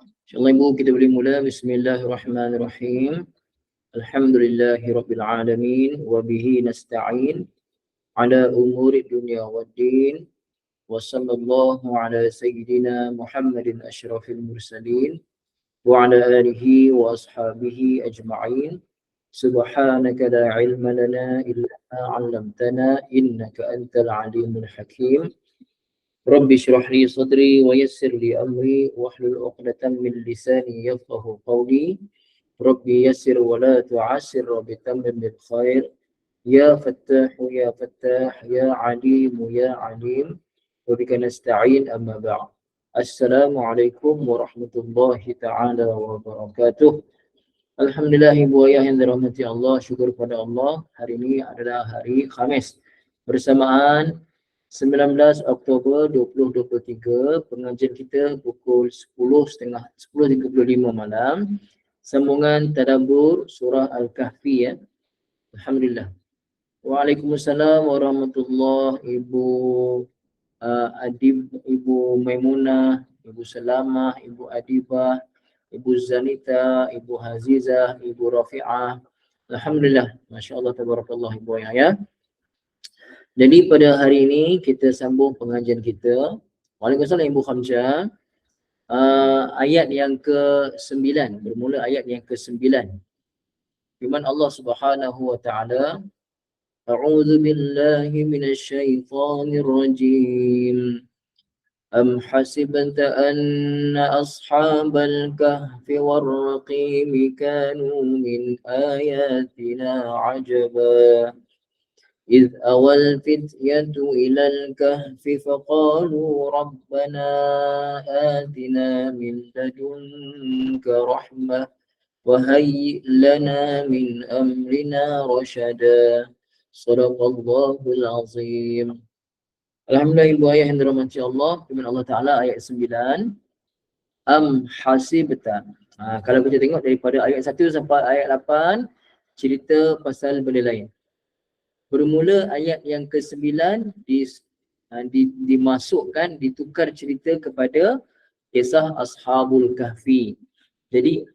InsyaAllah Ibu kita boleh mula. Bismillahirrahmanirrahim. Alhamdulillahi Rabbil Alamin. Wabihi nasta'in. Ala umuri dunia wa din. Wa sallallahu ala sayyidina Muhammadin ashrafil mursalin. Wa ala alihi wa ashabihi ajma'in. Subhanaka la ilma lana illa ma 'allamtana innaka antal alimul hakim. رب اشرح لي صدري ويسر لي أمري واحلل عقدة من لساني يفقه قولي ربي يسر ولا تعسر وبتمم بالخير يا فتاح يا فتاح يا عليم يا عليم وبك نستعين أما بعد السلام عليكم ورحمة الله تعالى وبركاته. Alhamdulillah ibu ayah yang dirahmati Allah, syukur kepada Allah. Hari ini adalah hari Khamis bersamaan 19 Oktober 2023. Pengajian kita pukul 10.30 malam. Sambungan tadabbur surah Al-Kahfi ya. Alhamdulillah. Waalaikumsalam warahmatullahi Ibu Adib, Ibu Maimunah, Ibu Salamah, Ibu Adibah, Ibu Zanita, Ibu Hazizah, Ibu Rafi'ah. Alhamdulillah, Masya Allah, Tabarakallah Ibu ayah ya. Jadi pada hari ini kita sambung pengajian kita. Waalaikumsalam Ibu Khamsyah. Ayat yang ke-9, bermula ayat yang ke-9. Firman Allah Subhanahu wa taala, A'udzu billahi minasy syaithanir rajim. Am hasibta anna ashabal kahfi war raqim kanu min ayatina ajaba. إذ أوى الفتية إلى الكهف فقالوا ربنا آتنا من لدنك رحمة وهيئ لنا من أمرنا رشدا صدق الله العظيم. Alhamdulillah ibu ayah yang dirahmati Allah, firman Allah Ta'ala ayat 9. Am hasibta. Kalau kita tengok daripada ayat 1 sampai ayat 8, cerita pasal benda lain. Bermula ayat yang ke-9 dimasukkan, ditukar cerita kepada kisah Ashabul Kahfi. Jadi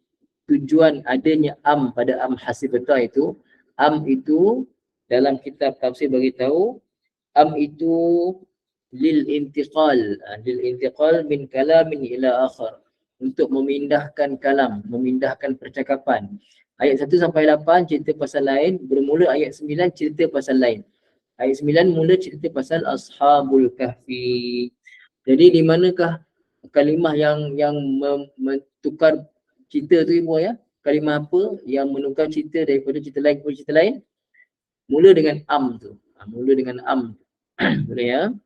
tujuan adanya am pada am hasibta itu, am itu dalam kitab tafsir bagi tahu, am itu lil intiqal min kalamin ila akhar, untuk memindahkan kalam, memindahkan percakapan. Ayat 1 sampai 8 cerita pasal lain, bermula ayat 9 cerita pasal lain. Ayat 9 mula cerita pasal Ashabul Kahfi. Jadi di manakah kalimah yang menukar cerita tu ibu ya? Kalimah apa yang menukar cerita daripada cerita lain ke cerita lain? Mula dengan am tu. Mula dengan am. Boleh ya?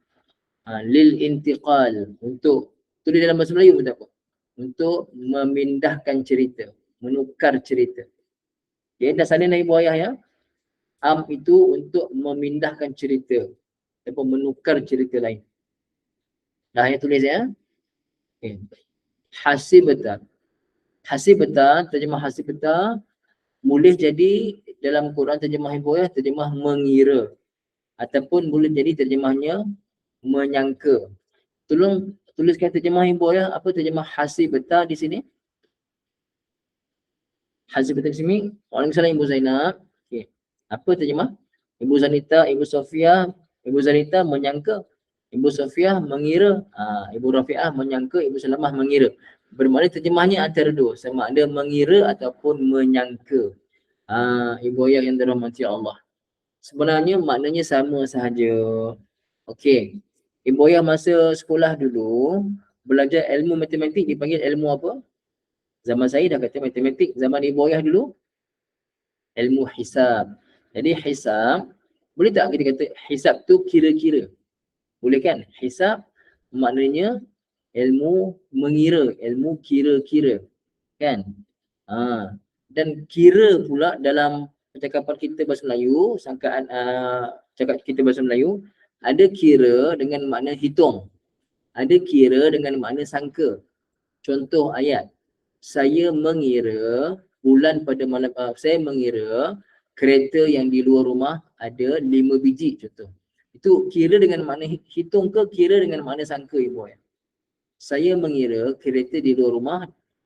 Lil intiqal, untuk tulis dalam bahasa Melayu pun tak apa. Untuk memindahkan cerita, menukar cerita. Okay, dah salin ibu ayah ya. Am itu untuk memindahkan cerita ataupun menukar cerita lain. Dah ayat tulis ya. Okay. Hasibta. Hasibta, terjemah hasibta boleh jadi dalam Quran terjemah ibu ayah, terjemah mengira, ataupun boleh jadi terjemahnya menyangka. Tolong tuliskan terjemah ibu ayah, apa terjemah hasibta di sini? Hasibta di sini. Waalaikumsalam Ibu Zainab. Okey. Apa terjemah? Ibu Zanita, Ibu Sofia, Ibu Zanita menyangka, Ibu Sofia mengira, Ibu Rafi'ah menyangka, Ibu Salamah mengira. Bermakna terjemahnya antara dua, sama ada mengira ataupun menyangka. Ibu ayah yang dirahmati Allah. Sebenarnya maknanya sama sahaja. Okey. Ibu ayah masa sekolah dulu belajar ilmu matematik dipanggil ilmu apa? Zaman saya dah kata matematik, zaman ibu ayah dulu ilmu hisab. Jadi hisab, boleh tak kita kata hisab tu kira-kira? Boleh kan? Hisab maknanya ilmu mengira, ilmu kira-kira. Kan? Dan kira pula dalam percakapan kita bahasa Melayu, sangkaan cakap kita bahasa Melayu, ada kira dengan makna hitung. Ada kira dengan makna sangka. Contoh ayat. Saya mengira bulan pada malam, saya mengira kereta yang di luar rumah ada 5 biji contoh. Itu kira dengan makna hitung ke kira dengan makna sangka ibu ya? Saya mengira kereta di luar rumah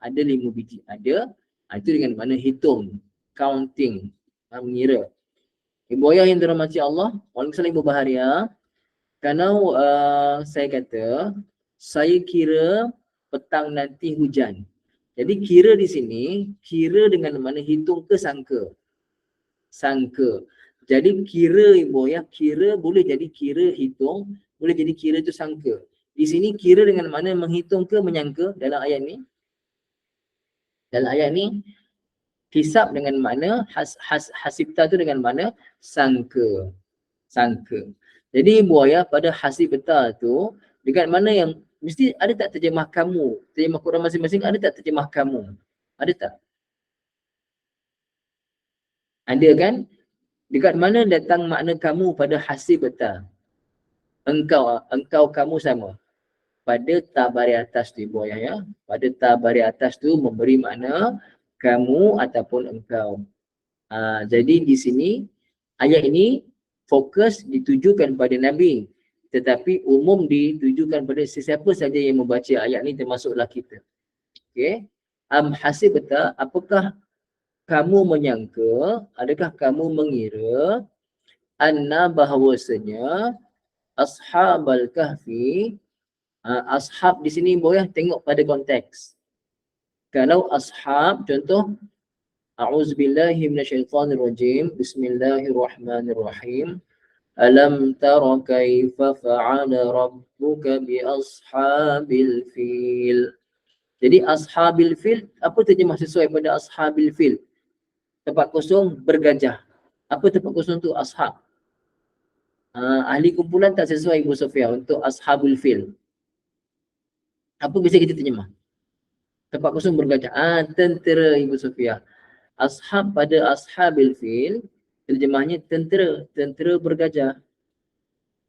Ada 5 biji. Ada. Itu dengan mana hitung, counting, mengira. Ibu ayah yang dirahmati Allah, waalaikumsalam Ibu Baharia. Kalau saya kata, saya kira petang nanti hujan. Jadi kira di sini, kira dengan mana hitung ke sangka. Sangka. Jadi kira Ibu ayah, kira boleh jadi kira hitung, boleh jadi kira itu sangka. Di sini kira dengan mana menghitung ke menyangka dalam ayat ni. Dalam ayat ni, hisab dengan mana, hasibta tu dengan mana sangka. Sangka. Jadi Ibu ayah pada hasibta tu, dekat mana yang mesti ada tak terjemah kamu? Terjemah Quran masing-masing ada tak terjemah kamu? Ada tak? Ada kan? Dekat mana datang makna kamu pada hasibta? Engkau kamu sama. Pada ta baris atas tu Ibu ayah ya. Pada ta baris atas tu memberi makna kamu ataupun engkau. Jadi di sini ayat ini fokus ditujukan pada Nabi, tetapi umum ditujukan pada sesiapa saja yang membaca ayat ini termasuklah kita. Okey. Hasibta, apakah kamu menyangka, adakah kamu mengira anna bahawasanya ashabal kahfi, ashab di sini boleh tengok pada konteks. Kalau ashab, contoh a'udzubillahi minasyaitonirrajim, bismillahirrahmanirrahim. Alam tara kaifa fa'ala rabbuka bi ashabil fil. Jadi ashabil fil, apa terjemah sesuai pada ashabil fil? Tempat kosong bergajah. Apa tempat kosong tu? Ashab. Ahli kumpulan tak sesuai Ibu Sofia untuk ashabul fil. Apa bisa kita terjemah? Tempat kosong bergajah. Tentera Ibu Sofia. Ashab pada ashabil fil, terjemahnya tentera. Tentera bergajah.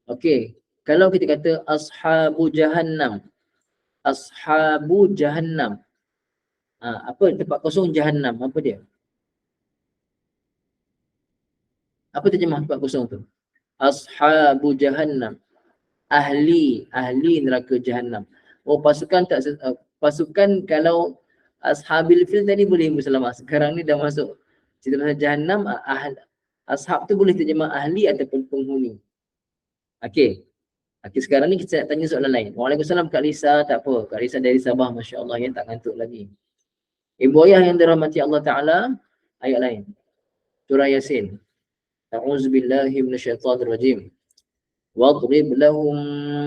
Okey. Kalau kita kata ashabu jahannam. Ashabu jahannam. Apa tempat kosong jahannam? Apa dia? Apa terjemah tempat kosong tu? Ashabu jahannam. Ahli neraka jahannam. Oh, pasukan tak pasukan kalau ashabil fil tadi boleh berselamat. Sekarang ni dah masuk cerita pasal jahannam, ashab tu boleh terjemah ahli ataupun penghuni. Okey. Okey, sekarang ni kita nak tanya soalan lain. Waalaikumsalam Kak Lisa, tak apa. Kak Lisa dari Sabah, masya-Allah ya, tak ngantuk lagi. Ibu ayah yang dirahmati Allah Taala, ayat lain. Surah Yasin. A'udzubillahi minasyaitonirrajim. Wadrib lahum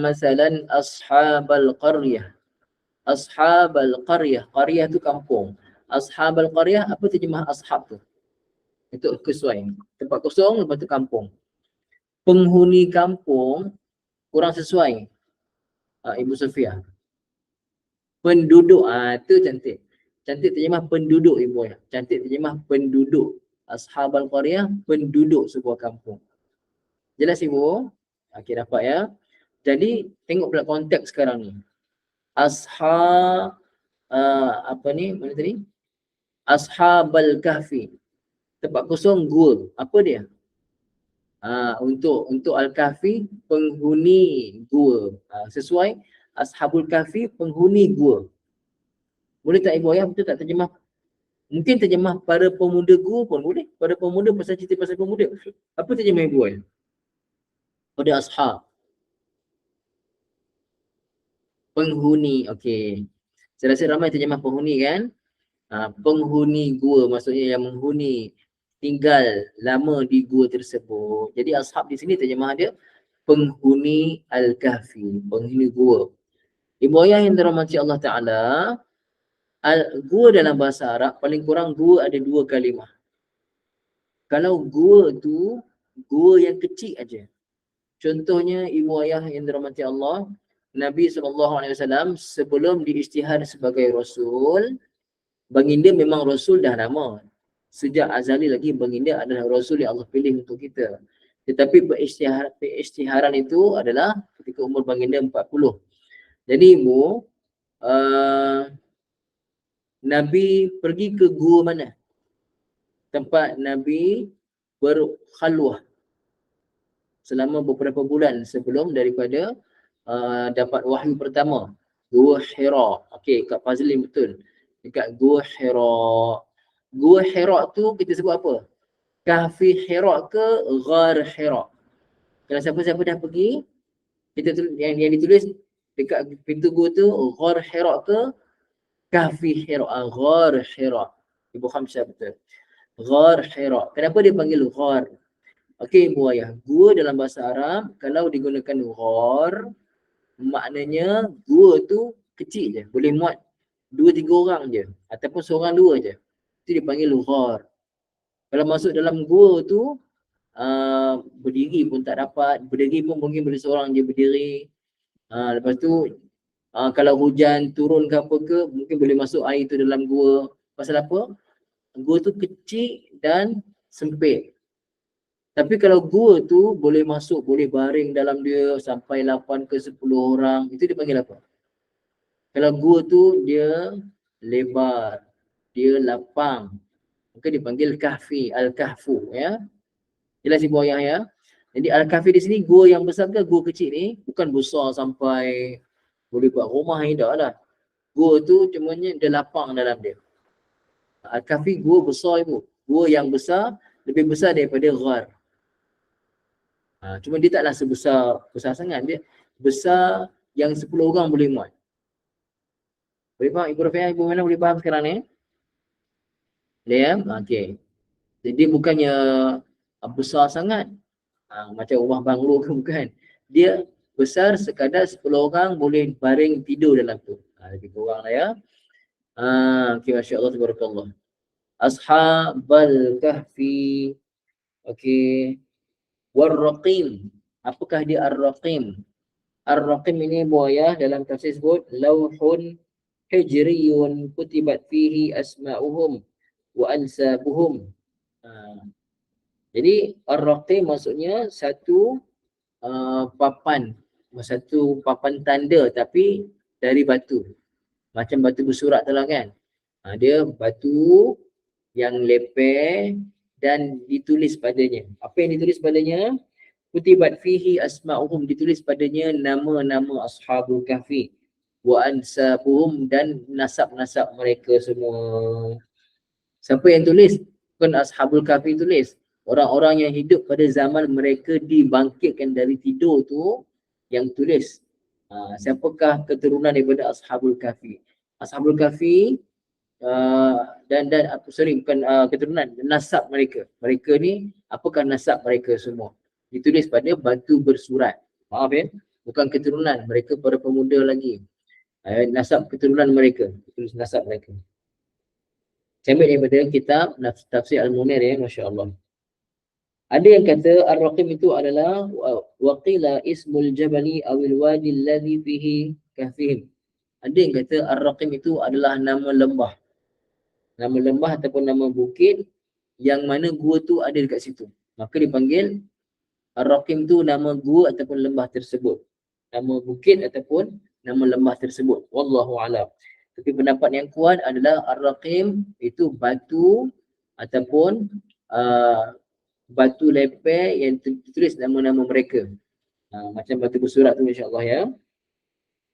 masalan ashabal qaryah. Ashabal qaryah. Qaryah tu kampung. Ashabal qaryah, apa terjemah ashab tu? Itu kesuai. Tempat kosong, lepas tu kampung. Penghuni kampung kurang sesuai. Ibu Sofia. Penduduk, tu cantik. Cantik terjemah penduduk Ibu ya. Cantik terjemah penduduk. Ashabal qaryah, penduduk sebuah kampung. Jelas Ibu? Okey, dapat ya. Jadi tengok pula konteks sekarang ni. Apa ni? Mana tadi? Ashabal kahfi. Tempat kosong gua. Apa dia? Untuk al-kahfi, penghuni gua. Sesuai ashabul kahfi, penghuni gua. Boleh tak Ibu ayah betul tak terjemah? Mungkin terjemah para pemuda gua pun boleh. Para pemuda, pasal cerita pasal pemuda. Apa terjemah Ibu ayah? Pada ashab. Penghuni, okey. Saya rasa ramai terjemah penghuni kan? Penghuni gua maksudnya yang menghuni, tinggal lama di gua tersebut. Jadi ashab di sini terjemah dia penghuni al-kahfi, penghuni gua. Ibu ayah yang dirahmati Allah Taala, gua dalam bahasa Arab paling kurang gua ada 2 kalimah. Kalau gua tu gua yang kecil aja. Contohnya ibu ayah yang dirahmati Allah, Nabi SAW sebelum diisytihar sebagai Rasul, baginda memang Rasul dah lama. Sejak azali lagi baginda adalah Rasul yang Allah pilih untuk kita. Tetapi perisytiharan itu adalah ketika umur baginda 40. Jadi Ibu, Nabi pergi ke gua mana? Tempat Nabi berkhalwah selama beberapa bulan sebelum daripada dapat wahyu pertama. Gua Hira. Okey, Kak Fazli betul. dekat Gua Hira. Gua Hira tu kita sebut apa? Kahfi Hira ke Ghar Hira. Kalau siapa-siapa dah pergi, kita yang ditulis dekat pintu gua tu Ghar Hira ke Kahfi Hira. Ghar Hira. Ibu Khamsah betul. Ghar Hira. Kenapa dia panggil Ghar? Okey ibu ayah, gua dalam bahasa Arab kalau digunakan ghar, maknanya gua tu kecil je, boleh muat 2-3 orang je ataupun seorang 2 je. Itu dipanggil ghar. Kalau masuk dalam gua tu berdiri pun tak dapat, berdiri pun mungkin boleh seorang je berdiri. Lepas tu kalau hujan turun ke apa ke, mungkin boleh masuk air tu dalam gua. Pasal apa? Gua tu kecil dan sempit. Tapi kalau gua tu boleh masuk, boleh baring dalam dia sampai 8 ke 10 orang, itu dipanggil apa? Kalau gua tu dia lebar, dia lapang, maka dipanggil kahfi, al-kahfu ya. Jelas ibu ayah ya. Jadi al-kahfi di sini gua yang besar ke gua kecil ni? Bukan besar sampai boleh buat rumah ni dah lah. Gua tu cumanya dia lapang dalam dia. Al-kahfi gua besar ibu. Gua yang besar, lebih besar daripada ghar. Cuma dia taklah besar sangat, dia besar yang 10 orang boleh muat. Boleh faham Ibu Rafiah, Ibu Mana boleh faham sekarang ni? Boleh ya? Okey. Jadi bukannya besar sangat. Macam rumah banglo ke bukan. Dia besar sekadar 10 orang boleh baring tidur dalam tu. Lebih kurang lah ya. Okey, masya-Allah tabarakallah. Ashabal kahfi. Okey. War-raqim. Apakah dia ar-raqim? Ar-Raqim ini buaya dalam tafsir sebut lauhun hijriyun kutibat fihi asma'uhum wa ansabuhum. Jadi Ar-Raqim maksudnya satu papan tanda tapi dari batu. Macam batu bersurat tu lah kan. Dia batu yang leper dan ditulis padanya. Apa yang ditulis padanya? Kutibat fihi asma'uhum, ditulis padanya nama-nama ashabul kahfi wa ansabuhum dan nasab-nasab mereka semua. Siapa yang tulis? Bukan ashabul kahfi tulis. Orang-orang yang hidup pada zaman mereka dibangkitkan dari tidur tu yang tulis. Siapakah keturunan daripada ashabul kahfi? Ashabul kahfi bukan keturunan, nasab mereka. Mereka ni apakah nasab mereka semua? Ditulis pada batu bersurat. Maaf ya, bukan keturunan, mereka para pemuda lagi. Nasab keturunan mereka, tulis nasab mereka. Saya ambil daripada kitab Tafsir Al-Munir ya, masya-Allah. Ada yang kata Ar-Raqim itu adalah waqila ismul jabali awil wadi alladhi fihi kahfihim. Ada yang kata Ar-Raqim itu adalah nama lembah. Nama lembah ataupun nama bukit yang mana gua tu ada dekat situ. Maka dipanggil Ar-Raqim tu nama gua ataupun lembah tersebut. Nama bukit ataupun nama lembah tersebut. Wallahu a'lam. Tapi pendapat yang kuat adalah Ar-Raqim itu batu ataupun batu leper yang tertulis nama-nama mereka. Macam batu bersurat tu insya-Allah ya.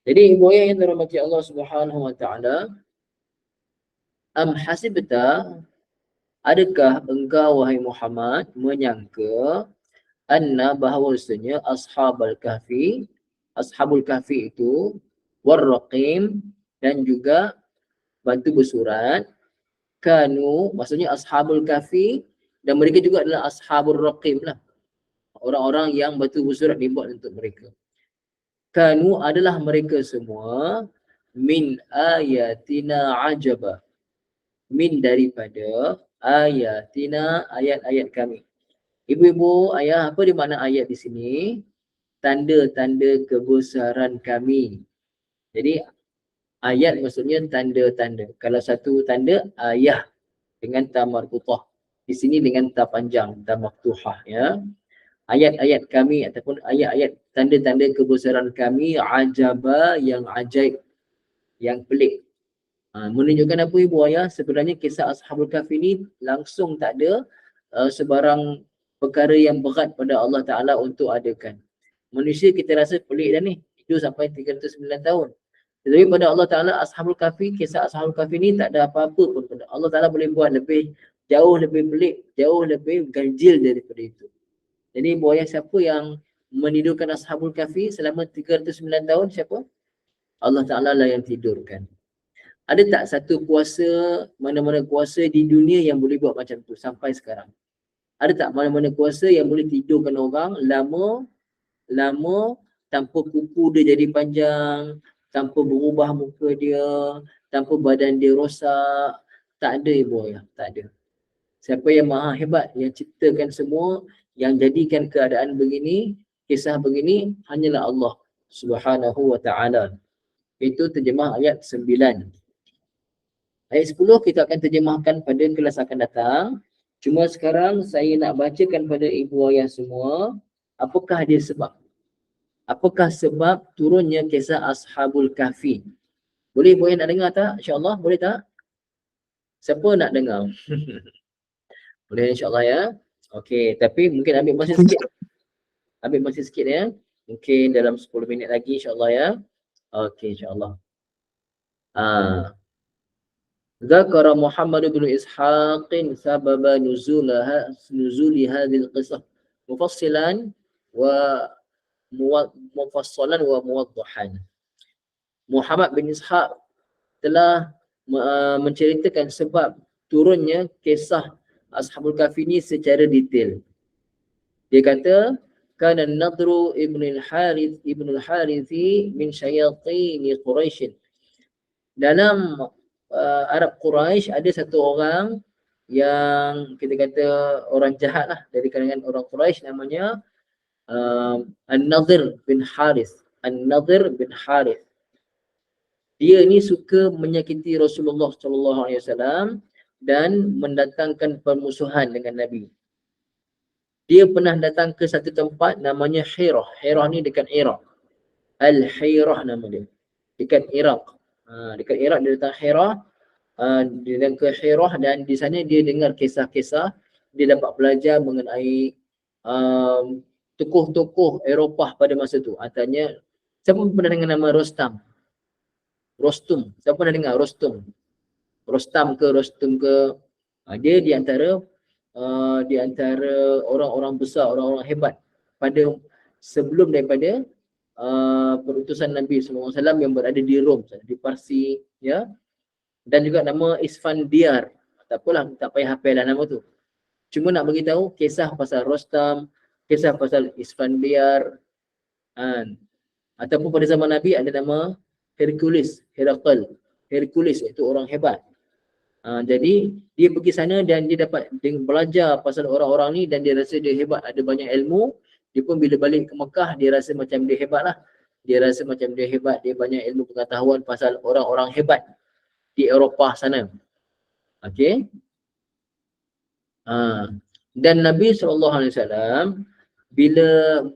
Jadi ibu ayah yang dirahmati Allah Subhanahu wa taala, am hasibta, adakah engkau wahai Muhammad menyangka anna bahawasanya ashabul kahfi itu warraqim dan juga batu bersurat kanu, maksudnya ashabul kahfi dan mereka juga adalah ashabul raqim lah, orang-orang yang batu bersurat dibuat untuk mereka. Kanu adalah mereka semua min ayatina ajaba, min daripada ayatina, ayat-ayat kami. Ibu-ibu, ayah, apa dia makna ayat di sini? Tanda-tanda kebesaran kami. Jadi ayat maksudnya tanda-tanda. Kalau satu tanda ayah dengan ta marbuthah. Di sini dengan ta panjang, ta maftuhah ya. Ayat-ayat kami ataupun ayat-ayat tanda-tanda kebesaran kami ajaba, yang ajaib, yang pelik. Menunjukkan apa ibu ayah? Sebenarnya kisah Ashabul Kahfi ni langsung tak ada sebarang perkara yang berat pada Allah Ta'ala untuk adakan. Manusia kita rasa pelik dah ni, hidup sampai 309 tahun. Tetapi pada Allah Ta'ala Ashabul Kahfi, kisah Ashabul Kahfi ni tak ada apa-apa pun. Allah Ta'ala boleh buat lebih jauh lebih pelik, jauh lebih ganjil daripada itu. Jadi buaya siapa yang menidurkan Ashabul Kahfi selama 309 tahun? Siapa? Allah Ta'ala lah yang tidurkan. Ada tak satu kuasa, mana-mana kuasa di dunia yang boleh buat macam tu sampai sekarang? Ada tak mana-mana kuasa yang boleh tidurkan orang lama tanpa kuku dia jadi panjang, tanpa berubah muka dia, tanpa badan dia rosak? Tak ada buaya, tak ada. Siapa yang maha hebat, yang ciptakan semua, yang jadikan keadaan begini, kisah begini, hanyalah Allah Subhanahu wa ta'ala. Itu terjemah ayat 9. Ayat 10 kita akan terjemahkan pada kelas akan datang. Cuma sekarang saya nak bacakan pada ibu ayah semua, apakah dia sebab? Apakah sebab turunnya kisah Ashabul Kahfi? Boleh nak dengar tak? InsyaAllah boleh tak? Siapa nak dengar? Boleh insyaAllah ya. Okey, tapi mungkin ambil masa sikit. Ambil masa sikit ya. Mungkin dalam 10 minit lagi insyaAllah ya. Okey insyaAllah. Zakara Muhammad bin Ishaq sabab nuzul hadhihi al-qissah mufassilan wa mufassalan wa muwaddahan. Muhammad bin Ishaq telah menceritakan sebab turunnya kisah Ashabul Kahfi ni secara detail. Dia kata, kana Nadru ibn al-Harithi min syayatin Quraisy. Dalam Arab Quraisy ada satu orang yang kita kata orang jahat lah dari kalangan orang Quraisy, namanya An-Nadhr bin Harith. An-Nadhr bin Harith. Dia ni suka menyakiti Rasulullah SAW dan mendatangkan permusuhan dengan Nabi. Dia pernah datang ke satu tempat namanya Hirah. Hirah ni dekat Iraq. Al-Hirah nama dia. Dekat Iraq. Dekat Iraq dia datang Hirah. Dia datang ke Hirah dan di sana dia dengar kisah-kisah. Dia dapat belajar mengenai tokoh-tokoh Eropah pada masa tu. Antaranya, siapa pernah dengar nama Rostam? Rostum. Siapa pernah dengar Rostum? Rostam ke Rostum ke? Dia di antara orang-orang besar, orang-orang hebat pada sebelum daripada perutusan Nabi SAW yang berada di Rom, di Parsi, ya. Dan juga nama Isfandiar. Tak apalah, tak payah hafal lah nama tu. Cuma nak bagi tahu kisah pasal Rostam, kisah pasal Isfandiar. Ataupun pada zaman Nabi ada nama Hercules, Herakl. Hercules itu orang hebat. Jadi dia pergi sana dan dia dapat belajar pasal orang-orang ni dan dia rasa dia hebat, ada banyak ilmu. Dia pun bila balik ke Mekah dia rasa macam dia hebat lah. Dia rasa macam dia hebat, dia banyak ilmu pengetahuan pasal orang-orang hebat di Eropah sana. Okey. Dan Nabi SAW bila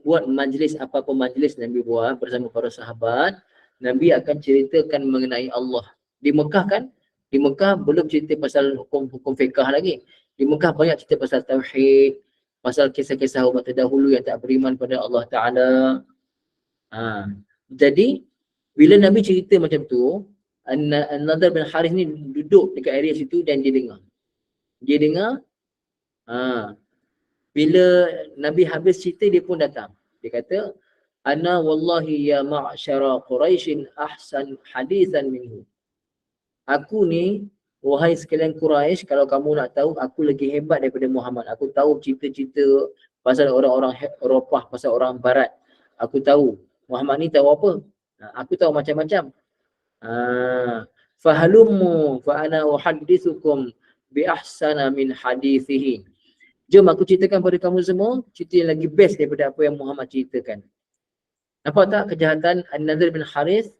buat majlis, apa-apa majlis Nabi buat bersama para sahabat, Nabi akan ceritakan mengenai Allah. Di Mekah kan, di Mekah belum cerita pasal hukum fiqh lagi. Di Mekah banyak cerita pasal tauhid, pasal kisah-kisah umat terdahulu yang tak beriman pada Allah Ta'ala. Jadi bila Nabi cerita macam tu, An-Nadhr bin Harith ni duduk dekat area situ dan dia dengar. Dia dengar, bila Nabi habis cerita dia pun datang. Dia kata, ana wallahi ya ma'syara Quraisyin ahsan hadithan minhu. Aku ni, wahai sekalian Quraisy, kalau kamu nak tahu, aku lagi hebat daripada Muhammad. Aku tahu cerita-cerita pasal orang-orang Eropah, pasal orang Barat. Aku tahu. Muhammad ni tahu apa? Aku tahu macam-macam. Fahalummu fa ana uhaddithukum bi ahsana min hadithihi. Jom aku ceritakan pada kamu semua cerita yang lagi best daripada apa yang Muhammad ceritakan. Nampak tak kejahatan An-Nadhr bin Harith?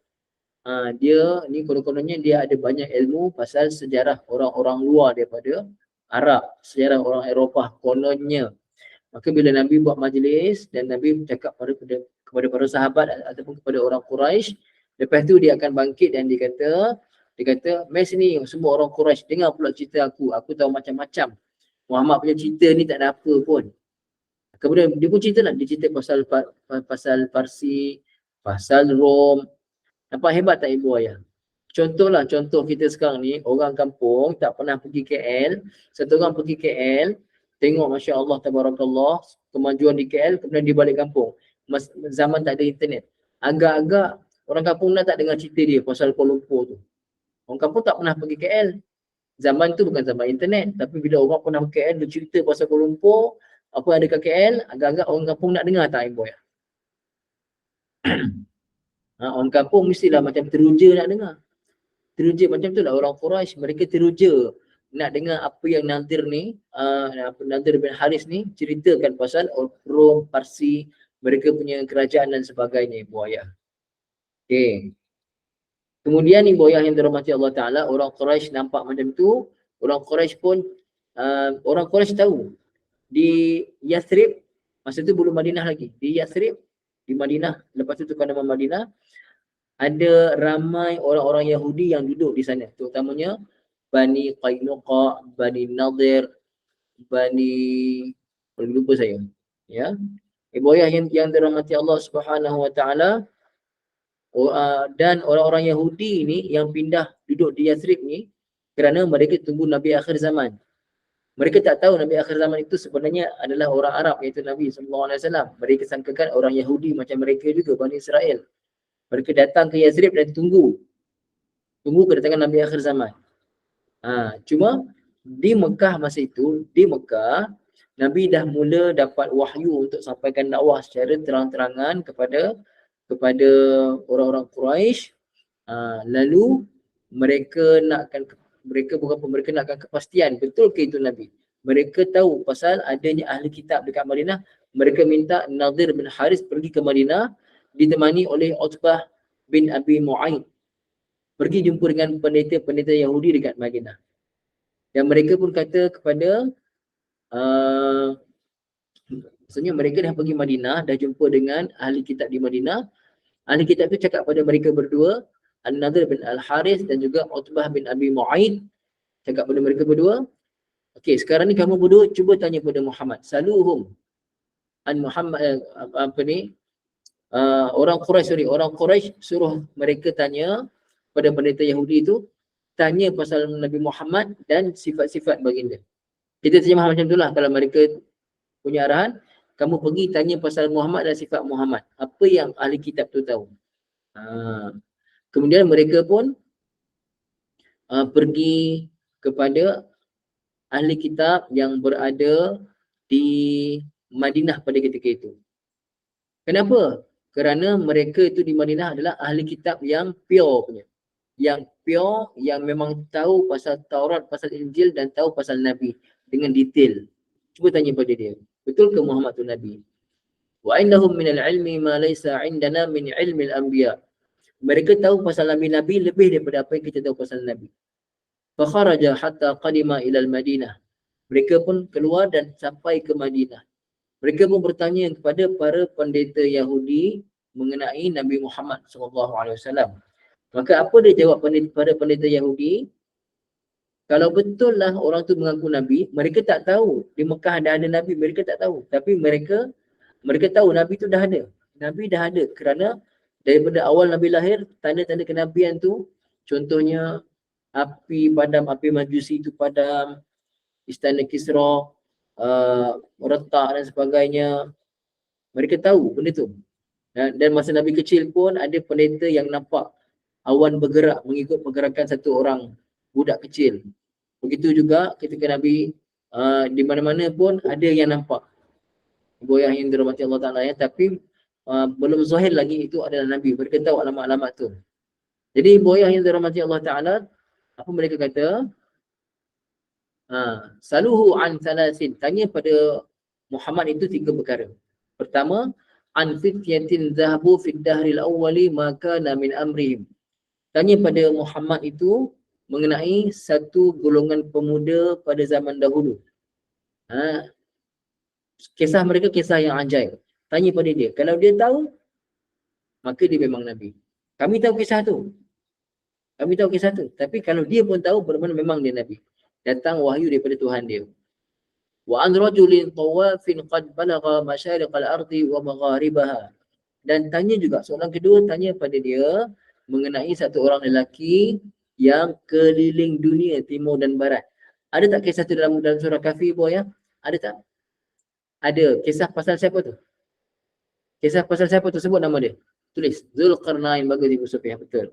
Dia ni konon-kononnya dia ada banyak ilmu pasal sejarah orang-orang luar daripada Arab, sejarah orang Eropah kononnya. Maka bila Nabi buat majlis dan Nabi bercakap kepada para sahabat ataupun kepada orang Quraisy, lepas tu dia akan bangkit dan dia kata, "Mai sini semua orang Quraisy, dengar pula cerita aku. Aku tahu macam-macam. Muhammad punya cerita ni tak ada apa pun." Kemudian dia pun cerita lah, dia cerita pasal Parsi, pasal Rom, Nampak hebat tak ibu ayah? Contohlah, contoh kita sekarang ni, orang kampung tak pernah pergi KL, satu orang pergi KL, tengok Masya Allah, Tabarakallah, kemajuan di KL, kemudian dia balik kampung. Zaman tak ada internet. Agak-agak orang kampung dah tak dengar cerita dia pasal Kuala Lumpur tu. Orang kampung tak pernah pergi KL. Zaman tu bukan zaman internet, tapi bila orang pernah pergi KL, dia cerita pasal Kuala Lumpur, apa yang ada kat KL, agak-agak orang kampung nak dengar tak ibu ya? Orang kampung mestilah macam teruja nak dengar. Teruja macam tu lah orang Quraisy, mereka teruja nak dengar apa yang Nadir ni, Nadir bin Haris ni ceritakan pasal Rom, Parsi, mereka punya kerajaan dan sebagainya, ibu ayah. Okay. Kemudian ibu ayah yang dirahmati Allah Ta'ala, orang Quraisy nampak macam tu, orang Quraisy pun, orang Quraisy tahu, di Yathrib, masa tu belum Madinah lagi, di Yathrib, di Madinah, lepas tu tukar nama Madinah, ada ramai orang-orang Yahudi yang duduk di sana, terutamanya Bani Qainuqa, Bani Nadir, Bani, lupa saya. Ya. Ibu ayah yang dirahmati Allah Subhanahu Wa Taala, dan orang-orang Yahudi ni yang pindah duduk di Yathrib ni kerana mereka tunggu Nabi akhir zaman. Mereka tak tahu Nabi akhir zaman itu sebenarnya adalah orang Arab, iaitu Nabi SAW. Mereka sangkakan orang Yahudi macam mereka juga, Bani Israel. Mereka datang ke Yathrib dan tunggu kedatangan Nabi akhir zaman. Cuma di Mekah masa itu, di Mekah, Nabi dah mula dapat wahyu untuk sampaikan dakwah secara terang-terangan kepada orang-orang Quraisy. Lalu mereka nakkan kepastian betul ke itu Nabi. Mereka tahu pasal adanya ahli kitab dekat Madinah. Mereka minta Nadir bin Haris pergi ke Madinah ditemani oleh Utbah bin Abi Mu'aid. Pergi jumpa dengan pendeta-pendeta Yahudi dekat Madinah. Dan mereka pun kata kepada maksudnya mereka dah pergi Madinah, dah jumpa dengan ahli kitab di Madinah. Ahli kitab itu cakap pada mereka berdua, An-Nadir bin Al-Haris dan juga Utbah bin Abi Mu'aid, cakap pada mereka berdua, okey, sekarang ni kamu berdua cuba tanya pada Muhammad. Saluhum an Muhammad, orang Quraisy suruh mereka tanya pada pendeta Yahudi itu, tanya pasal Nabi Muhammad dan sifat-sifat baginda. Kita terjemah macam itulah kalau mereka punya arahan, kamu pergi tanya pasal Muhammad dan sifat Muhammad. Apa yang ahli kitab tu tahu. Kemudian mereka pun pergi kepada ahli kitab yang berada di Madinah pada ketika itu. Kenapa? Kerana mereka itu di Madinah adalah ahli kitab yang pure punya. Yang pure, yang memang tahu pasal Taurat, pasal Injil dan tahu pasal Nabi dengan detail. Cuba tanya pada dia, betul ke Muhammad tu Nabi? Wa innahum minal ilmi ma laysa indana min ilmi al-anbiya. Mereka tahu pasal Nabi-Nabi lebih daripada apa yang kita tahu pasal Nabi. Fa kharaja hatta qadima ila al-Madinah. Mereka pun keluar dan sampai ke Madinah. Mereka pun bertanya kepada para pendeta Yahudi mengenai Nabi Muhammad SAW. Maka apa dia jawab pada pendeta Yahudi? Kalau betul lah orang tu mengaku Nabi, mereka tak tahu di Mekah ada Nabi, mereka tak tahu. Tapi mereka tahu Nabi tu dah ada. Nabi dah ada kerana daripada awal Nabi lahir, tanda-tanda kenabian tu, contohnya api padam, api majusi itu padam, istana Kisra retak dan sebagainya. Mereka tahu benda tu. Dan masa Nabi kecil pun ada pendeta yang nampak awan bergerak mengikut pergerakan satu orang budak kecil. Begitu juga ketika Nabi di mana-mana pun ada yang nampak. Ibu ayah yang dirahmati Allah Ta'ala ya, tapi belum zahir lagi itu adalah Nabi. Mereka tahu alamat-alamat tu. Jadi ibu ayah yang dirahmati Allah Ta'ala, apa mereka kata? Saluhu an thalathin. Tanya pada Muhammad itu 3 perkara. Pertama, an fityatin zahabu fid dahril awwali maka min amrihim. Tanya pada Muhammad itu mengenai satu golongan pemuda pada zaman dahulu. Kisah mereka kisah yang ajaib. Tanya pada dia. Kalau dia tahu, maka dia memang Nabi. Kami tahu kisah tu. Tapi kalau dia pun tahu, bermakna memang dia Nabi. Datang wahyu daripada Tuhan dia. Wa an rajulin tawafin qad balagha masyariqal ardi wa magharibaha. Dan tanya juga, soalan kedua tanya pada dia mengenai satu orang lelaki yang keliling dunia timur dan barat. Ada tak kisah tu dalam surah Kahfi boy ya? Ada tak? Ada. Kisah pasal siapa tu? Kisah pasal siapa tu, sebut nama dia. Tulis. Zulkarnain, bagus Ibu Sufyan, betul.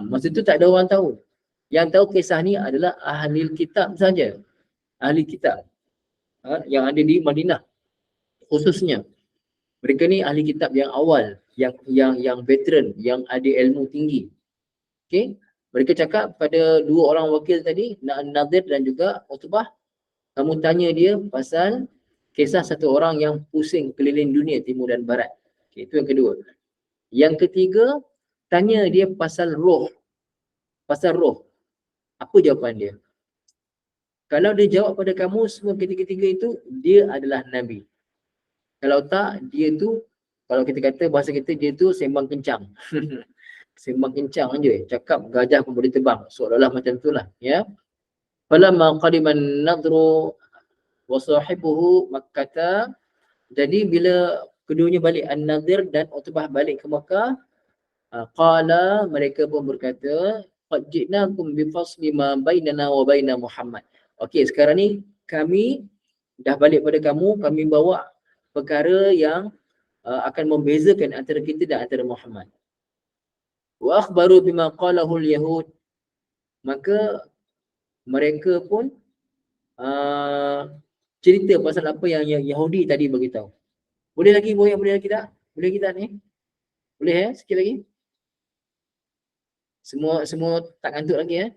Masa tu tak ada orang tahu. Yang tahu kisah ni adalah ahli kitab saja. Ahli kitab. Yang ada di Madinah khususnya. Mereka ni ahli kitab yang awal, yang veteran, yang ada ilmu tinggi. Okey? Mereka cakap pada dua orang wakil tadi, Nadir dan juga Utbah, kamu tanya dia pasal kisah satu orang yang pusing keliling dunia timur dan barat. Okay, itu yang kedua. Yang ketiga, tanya dia pasal roh. Pasal roh. Apa jawapan dia? Kalau dia jawab pada kamu semua ketiga-tiga itu, dia adalah Nabi. Kalau tak, dia tu, kalau kita kata bahasa kita, dia tu sembang kencang. Sembang kencang je, cakap gajah pun boleh terbang, seolah-olah macam itulah, ya. Falamma qadiman nadru wa sahibuhu Makkah, jadi bila keduanya balik, An-Nadir dan Utbah balik ke Makkah, qala, mereka pun berkata, qad ji'nakum bi fasli ma bainana wa baina Muhammad. Okey, sekarang ni kami dah balik pada kamu, kami bawa perkara yang akan membezakan antara kita dan antara Muhammad. Wa akhbaru bima qalahu al-yahud, maka mereka pun cerita pasal apa yang Yahudi tadi beritahu. Boleh lagi boleh lagi tak? Boleh kita ni? Boleh sikit lagi? Semua tak ngantuk lagi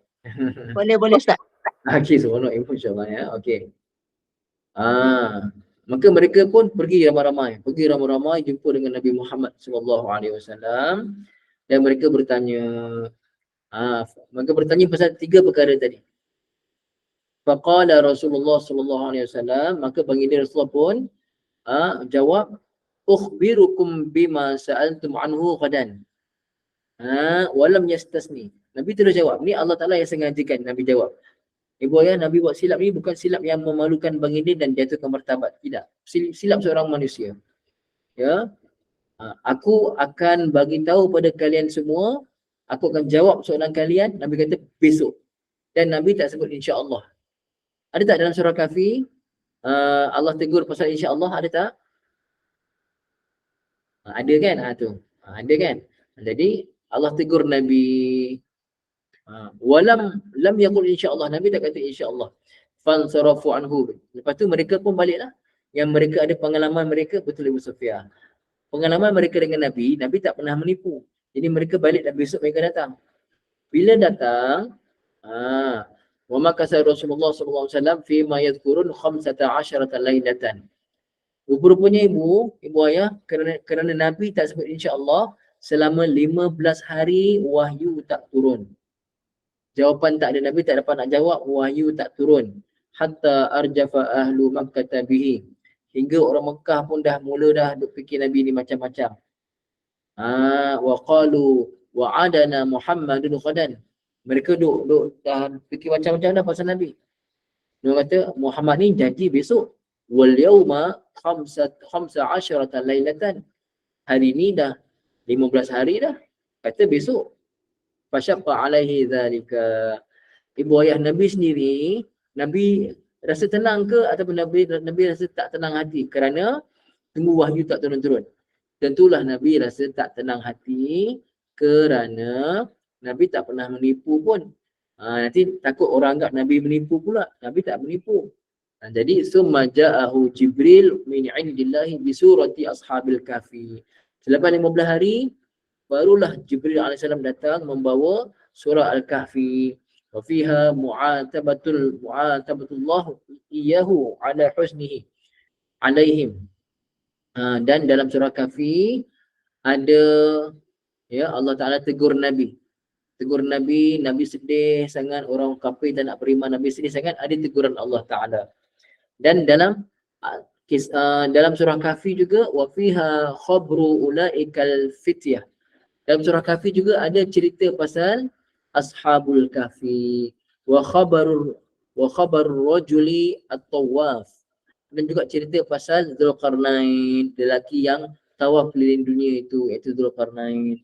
Boleh Ustaz. Okey, seronok insya-Allah ya. Okey. Maka mereka pun pergi ramai-ramai, jumpa dengan Nabi Muhammad SAW, dan mereka bertanya, pasal tiga perkara tadi. Faqala Rasulullah SAW, maka baginda Rasulullah pun jawab, ukhbirukum bima sa'altum anhu ghadan. Walam yastasni. Nabi terus jawab. Ni Allah Ta'ala yang sengajakan Nabi jawab. Ibu ayah, Nabi buat silap ni bukan silap yang memalukan baginda dan jatuhkan martabat. Tidak. Silap seorang manusia. Ya. Aku akan bagi tahu pada kalian semua. Aku akan jawab soalan kalian. Nabi kata besok. Dan Nabi tak sebut insya-Allah. Ada tak dalam surah Kahfi Allah tegur pasal insya-Allah, ada tak? Ada kan? Tu. Ada kan? Jadi Allah tegur Nabi. Lam yaqul insya-Allah, Nabi tak kata insya-Allah. Fansarafu anhu. Lepas tu mereka pun baliklah. Yang mereka ada pengalaman mereka, betul Ibu Sufyan. Pengalaman mereka dengan Nabi, Nabi tak pernah menipu. Jadi mereka balik dan besok mereka datang. Bila datang, wa makasa Rasulullah SAW fi ma yadhkurun 15 lailatan. Rupanya ibu ayah, kerana Nabi tak sebut insya-Allah, selama 15 hari wahyu tak turun. Jawapan tak ada, Nabi tak dapat nak jawab, wahyu tak turun. Hatta arjafa ahlu Makkah bihi. Hingga orang Mekah pun dah mula dah duk fikir Nabi ni macam-macam. Wa qalu wa'adana Muhammadun ghadan. Mereka duk dah fikir macam-macam dah pasal Nabi. Dia kata Muhammad ni janji besok. Wal yauma 15 lailatan. Hari ni dah 15 hari dah. Kata besok. Fasyaqqa alaihi dzalika. Ibu ayah Nabi sendiri, Nabi rasa tenang ke ataupun Nabi rasa tak tenang hati kerana tunggu wahyu tak turun-turun? Tentulah Nabi rasa tak tenang hati kerana Nabi tak pernah menipu pun. Nanti takut orang anggap Nabi menipu pula. Nabi tak menipu. Jadi summa ja'ahu Jibril min indillahi bi surati ashabil kahfi. Selepas 15 hari barulah Jibril AS datang membawa surah Al-Kahfi. Wa fiha mu'atabatullah iyahu ala husnihi alaihim. Dan dalam surah Kahfi ada Allah Ta'ala tegur Nabi. Nabi sedih sangat, orang kafir tak nak beriman, Nabi sedih sangat, ada teguran Allah Ta'ala. Dan dalam surah Kahfi juga, wa fiha khabru ulaikal fityah. Dalam surah Kahfi juga ada cerita pasal Ashabul Kahfi wa khabarur rajuli at-tawaf. Dan juga cerita pasal Zulkarnain, lelaki yang tawaf keliling dunia itu, iaitu Zulkarnain.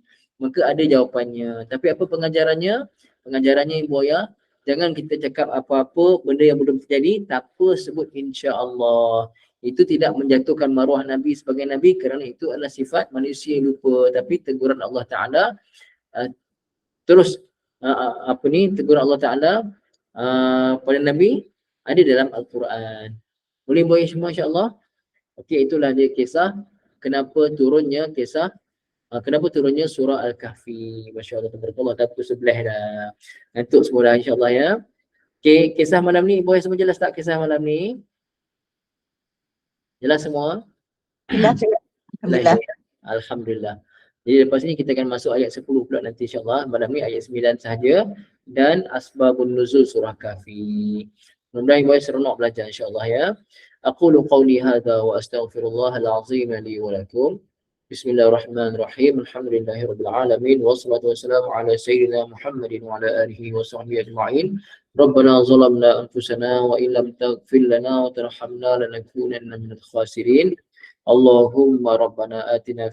maka ada jawapannya. Tapi apa pengajarannya? Pengajarannya Ibu Ayah, jangan kita cakap apa-apa benda yang belum terjadi, tak apa sebut insya-Allah. Itu tidak menjatuhkan maruah Nabi sebagai Nabi kerana itu adalah sifat manusia yang lupa. Tapi teguran Allah Ta'ala terus teguran Allah Ta'ala pada Nabi ada dalam Al-Quran. Boleh boleh semua insya-Allah. Okey, itulah dia kisah kenapa turunnya surah Al-Kahfi. Masya-Allah, tabarakallah, dah pukul 11 dah. Ngantuk semua dah insya-Allah ya. Okey, kisah malam ni boleh semua jelas tak kisah malam ni? Jelas semua? Jelas. Alhamdulillah. Alhamdulillah. Jadi lepas ni kita akan masuk ayat 10 pula nanti insya-Allah. Malam ni ayat 9 sahaja dan asbabun nuzul surah Kahfi. Mudah-mudahan ibu seronok belajar insya-Allah ya. Aqulu qawli hadha wa astaghfirullahal azim li wa lakum. Bismillahirrahmanirrahim. Alhamdulillahirabbil alamin wassalatu wassalamu ala sayyidina Muhammadin wa ala alihi wa sahbihi ajma'in. Rabbana zalamna anfusana wa illam taghfir lana wa tarhamna lanakunanna minal khasirin. Allahumma rabbana atina